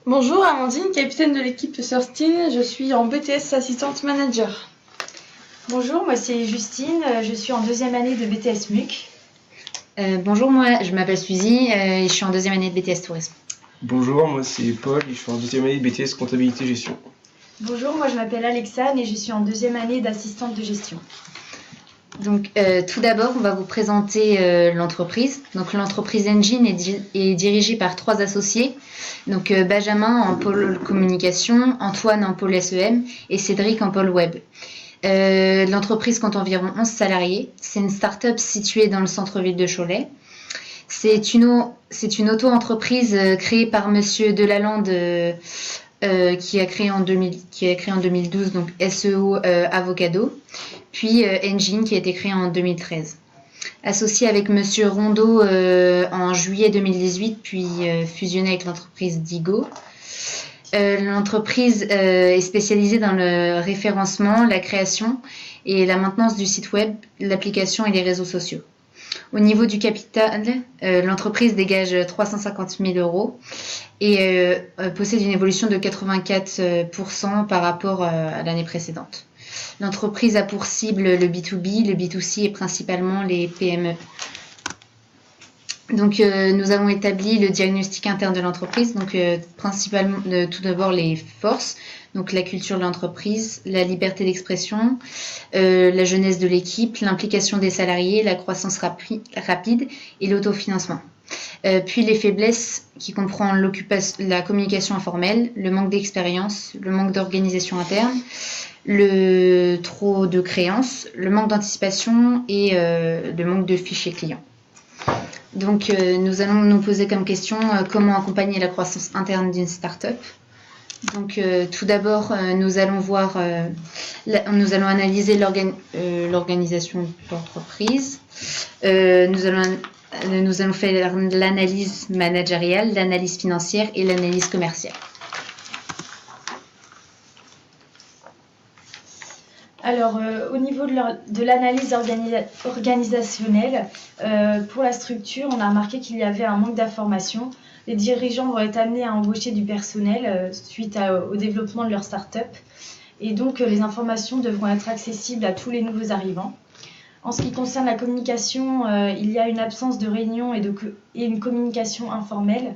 Bonjour Amandine, capitaine de l'équipe Surstein, je suis en BTS assistante manager. Bonjour, moi c'est Justine, je suis en deuxième année de BTS MUC. Bonjour, moi je m'appelle Suzy et je suis en deuxième année de BTS Tourisme. Bonjour, moi c'est Paul et je suis en deuxième année de BTS Comptabilité Gestion. Bonjour, moi je m'appelle Alexane et je suis en deuxième année d'assistante de gestion. Donc tout d'abord, on va vous présenter l'entreprise. Donc l'entreprise Engine est dirigée par 3 associés. Donc Benjamin en pôle communication, Antoine en pôle SEM et Cédric en pôle web. L'entreprise compte environ 11 salariés. C'est une start-up située dans le centre-ville de Cholet. C'est une auto-entreprise créée par Monsieur Delalande qui a créé en 2012 donc SEO Avocado, puis Engine qui a été créé en 2013. Associé avec Monsieur Rondeau en juillet 2018, puis fusionné avec l'entreprise Digo. L'entreprise est spécialisée dans le référencement, la création et la maintenance du site web, l'application et les réseaux sociaux. Au niveau du capital, l'entreprise dégage 350 000 € et possède une évolution de 84% par rapport à l'année précédente. L'entreprise a pour cible le B2B, le B2C et principalement les PME. Donc nous avons établi le diagnostic interne de l'entreprise, donc principalement tout d'abord les forces, donc la culture de l'entreprise, la liberté d'expression, la jeunesse de l'équipe, l'implication des salariés, la croissance rapide et l'autofinancement. Puis les faiblesses qui comprend la communication informelle, le manque d'expérience, le manque d'organisation interne, le trop de créances, le manque d'anticipation et le manque de fichiers clients. Donc nous allons nous poser comme question comment accompagner la croissance interne d'une start-up. Donc tout d'abord nous allons analyser l'organisation de l'entreprise. Nous allons faire l'analyse managériale, l'analyse financière et l'analyse commerciale. Alors, au niveau de l'analyse organisationnelle, pour la structure, on a remarqué qu'il y avait un manque d'informations. Les dirigeants vont être amenés à embaucher du personnel suite au développement de leur start-up. Et donc, les informations devront être accessibles à tous les nouveaux arrivants. En ce qui concerne la communication, il y a une absence de réunion et une communication informelle.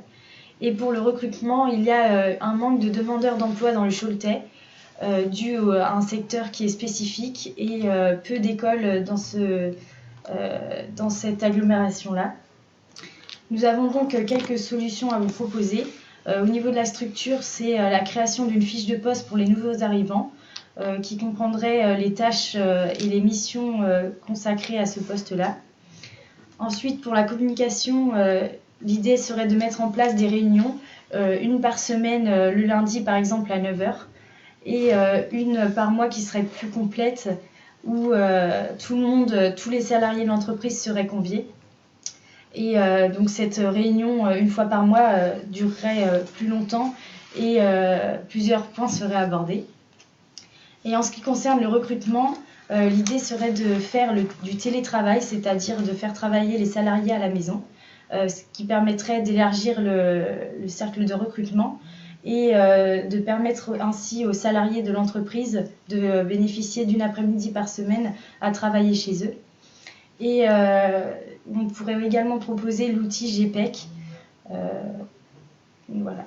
Et pour le recrutement, il y a un manque de demandeurs d'emploi dans le Choletais. Dû à un secteur qui est spécifique et peu d'écoles dans cette agglomération-là. Nous avons donc quelques solutions à vous proposer. Au niveau de la structure, c'est la création d'une fiche de poste pour les nouveaux arrivants qui comprendrait les tâches et les missions consacrées à ce poste-là. Ensuite, pour la communication, l'idée serait de mettre en place des réunions, une par semaine, le lundi par exemple à 9h, et une par mois qui serait plus complète où tous les salariés de l'entreprise seraient conviés. Et donc cette réunion, une fois par mois, durerait plus longtemps et plusieurs points seraient abordés. Et en ce qui concerne le recrutement, l'idée serait de faire du télétravail, c'est-à-dire de faire travailler les salariés à la maison, ce qui permettrait d'élargir le cercle de recrutement et de permettre ainsi aux salariés de l'entreprise de bénéficier d'une après-midi par semaine à travailler chez eux. Et on pourrait également proposer l'outil GPEC. Voilà.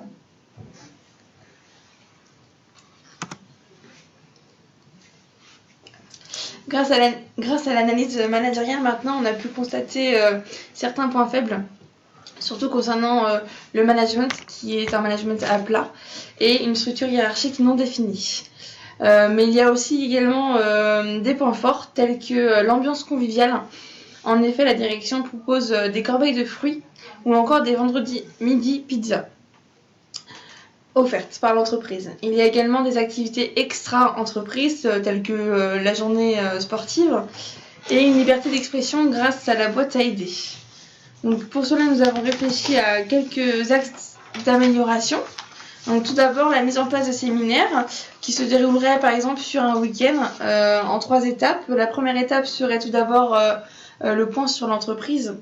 Grâce à l'analyse managériale, maintenant, on a pu constater certains points faibles, surtout concernant le management, qui est un management à plat, et une structure hiérarchique non définie. Mais il y a aussi également des points forts, tels que l'ambiance conviviale. En effet, la direction propose des corbeilles de fruits ou encore des vendredis midi pizza offertes par l'entreprise. Il y a également des activités extra-entreprises, telles que la journée sportive, et une liberté d'expression grâce à la boîte à idées. Donc pour cela, nous avons réfléchi à quelques axes d'amélioration. Donc tout d'abord, la mise en place de séminaires qui se dérouleraient par exemple sur un week-end en 3 étapes. La première étape serait tout d'abord le point sur l'entreprise,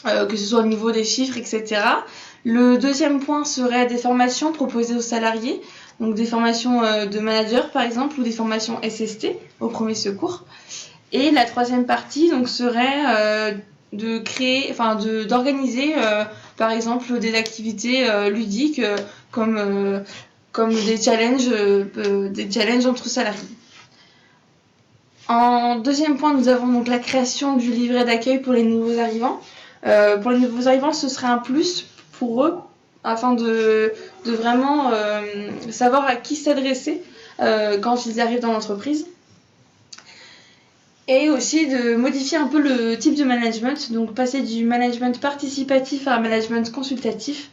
que ce soit au niveau des chiffres, etc. Le deuxième point serait des formations proposées aux salariés, donc des formations de manager par exemple ou des formations SST au premier secours. Et la troisième partie donc serait de créer, d'organiser par exemple des activités ludiques comme des challenges entre salariés. En deuxième point, nous avons donc la création du livret d'accueil pour les nouveaux arrivants. Pour les nouveaux arrivants, ce serait un plus pour eux afin de vraiment savoir à qui s'adresser quand ils arrivent dans l'entreprise. Et aussi de modifier un peu le type de management, donc passer du management participatif à un management consultatif.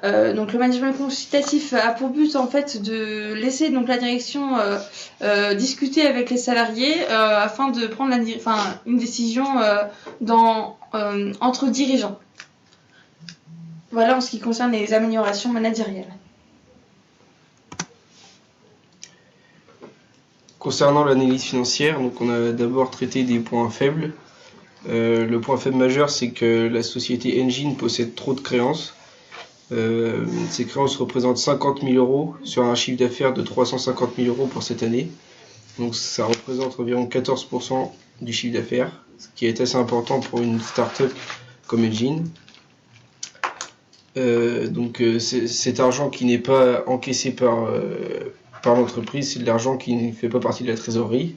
Donc le management consultatif a pour but en fait de laisser donc la direction discuter avec les salariés afin de prendre une décision entre dirigeants. Voilà en ce qui concerne les améliorations managériales. Concernant l'analyse financière, donc on a d'abord traité des points faibles. Le point faible majeur, c'est que la société Engine possède trop de créances. Ces créances représentent 50 000 euros sur un chiffre d'affaires de 350 000 euros pour cette année. Donc ça représente environ 14% du chiffre d'affaires, ce qui est assez important pour une start-up comme Engine. Cet argent qui n'est pas encaissé par l'entreprise, c'est de l'argent qui ne fait pas partie de la trésorerie.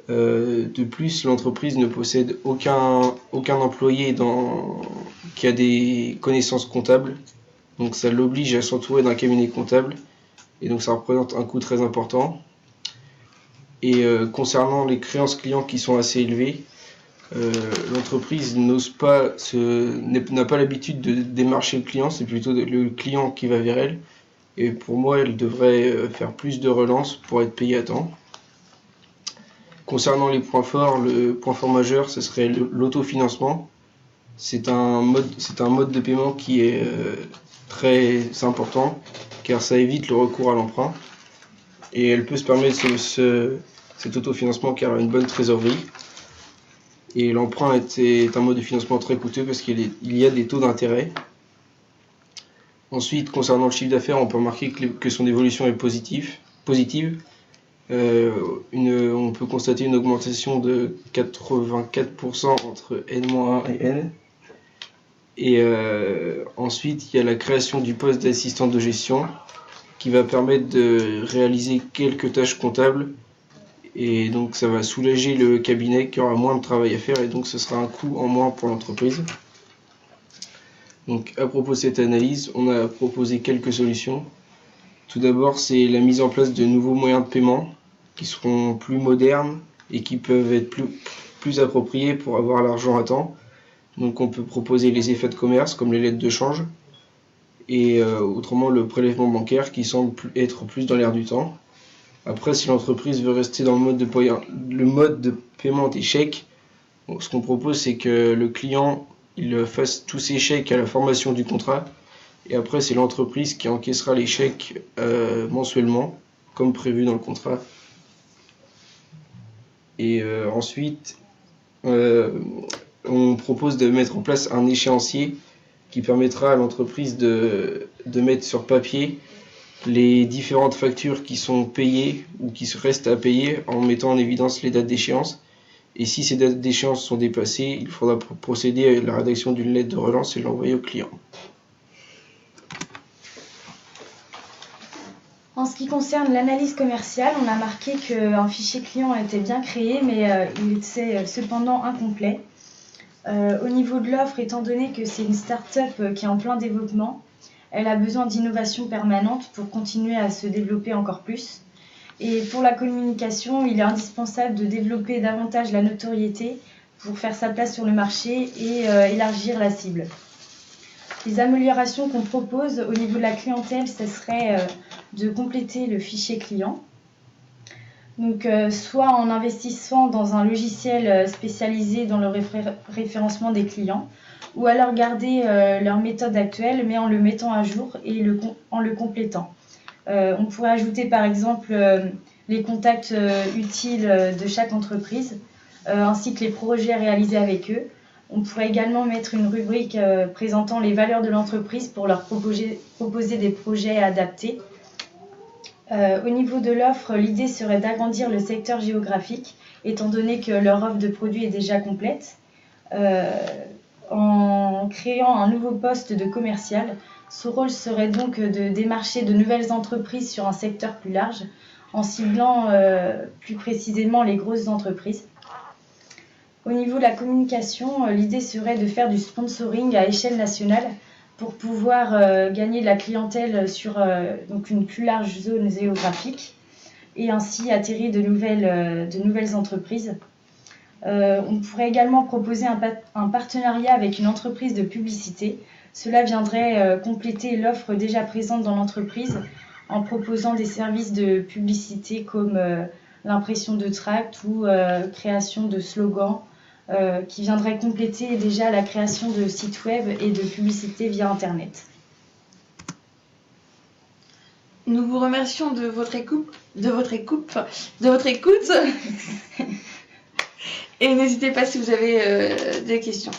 De plus, l'entreprise ne possède aucun employé qui a des connaissances comptables. Donc ça l'oblige à s'entourer d'un cabinet comptable. Et donc ça représente un coût très important. Et concernant les créances clients qui sont assez élevées, l'entreprise n'a pas l'habitude de démarcher le client, c'est plutôt le client qui va vers elle. Et pour moi, elle devrait faire plus de relances pour être payée à temps. Concernant les points forts, le point fort majeur, ce serait l'autofinancement. C'est un mode de paiement qui est très important, car ça évite le recours à l'emprunt. Et elle peut se permettre cet autofinancement car elle a une bonne trésorerie. Et l'emprunt est un mode de financement très coûteux parce qu'il y a des taux d'intérêt. Ensuite, concernant le chiffre d'affaires, on peut remarquer que son évolution est positive. On peut constater une augmentation de 84% entre N-1 et N. Et ensuite, il y a la création du poste d'assistant de gestion qui va permettre de réaliser quelques tâches comptables. Et donc, ça va soulager le cabinet qui aura moins de travail à faire et donc ce sera un coût en moins pour l'entreprise. Donc, à propos de cette analyse, on a proposé quelques solutions. Tout d'abord, c'est la mise en place de nouveaux moyens de paiement qui seront plus modernes et qui peuvent être plus appropriés pour avoir l'argent à temps. Donc on peut proposer les effets de commerce comme les lettres de change et autrement le prélèvement bancaire qui semble être plus dans l'air du temps. Après, si l'entreprise veut rester dans le mode de paiement des chèques, ce qu'on propose c'est que le client il fasse tous ses chèques à la formation du contrat et après c'est l'entreprise qui encaissera les chèques mensuellement comme prévu dans le contrat. Et ensuite, on propose de mettre en place un échéancier qui permettra à l'entreprise de mettre sur papier les différentes factures qui sont payées ou qui restent à payer en mettant en évidence les dates d'échéance. Et si ces dates d'échéance sont dépassées, il faudra procéder à la rédaction d'une lettre de relance et l'envoyer au client. En ce qui concerne l'analyse commerciale, on a marqué qu'un fichier client était bien créé, mais il était cependant incomplet. Au niveau de l'offre, étant donné que c'est une start-up qui est en plein développement, elle a besoin d'innovation permanente pour continuer à se développer encore plus. Et pour la communication, il est indispensable de développer davantage la notoriété pour faire sa place sur le marché et élargir la cible. Les améliorations qu'on propose au niveau de la clientèle, ce serait de compléter le fichier client. Donc, soit en investissant dans un logiciel spécialisé dans le référencement des clients, ou alors garder leur méthode actuelle, mais en le mettant à jour et en le complétant. On pourrait ajouter par exemple les contacts utiles de chaque entreprise, ainsi que les projets réalisés avec eux, On pourrait également mettre une rubrique présentant les valeurs de l'entreprise pour leur proposer des projets adaptés. Au niveau de l'offre, l'idée serait d'agrandir le secteur géographique, étant donné que leur offre de produits est déjà complète, en créant un nouveau poste de commercial. Ce rôle serait donc de démarcher de nouvelles entreprises sur un secteur plus large, en ciblant plus précisément les grosses entreprises. Au niveau de la communication, l'idée serait de faire du sponsoring à échelle nationale pour pouvoir gagner de la clientèle sur donc une plus large zone géographique et ainsi attirer de nouvelles entreprises. On pourrait également proposer un partenariat avec une entreprise de publicité. Cela viendrait compléter l'offre déjà présente dans l'entreprise en proposant des services de publicité comme l'impression de tracts ou création de slogans qui viendraient compléter déjà la création de sites web et de publicité via Internet. Nous vous remercions de votre écoute. Et n'hésitez pas si vous avez des questions.